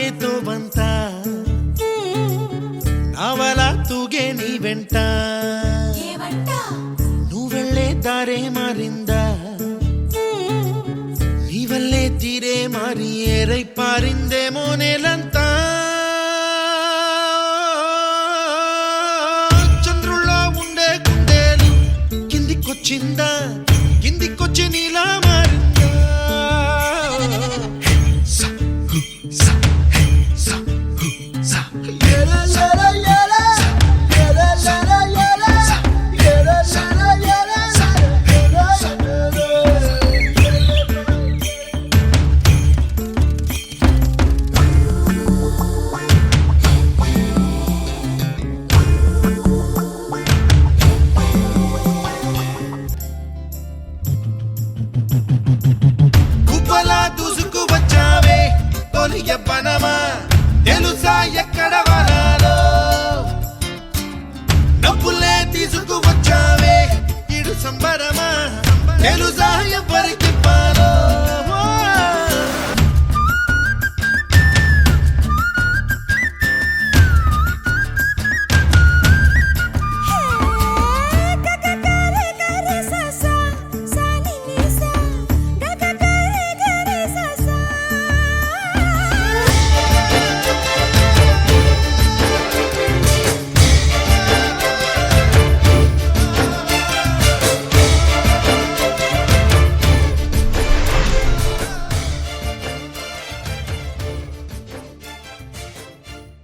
నాకేతో బంత నావల తూగే నీ వెంట నువ్వెళ్ళే దారే మారిందా నీ వల్లే తీరే మారి ఏరై పారిందేమో నేలంతా చంద్రుల్లో ఉండే గుండెలు కిందికొచ్చిందా కిందికొచ్చి నీలా మారిందా దూసుకు వచ్చావే తొలి యవ్వనమా తెలుసా ఎక్కడ వరాలో నవ్వులే తీసుకు వచ్చావే ఇడు సంబరమా తెలుసా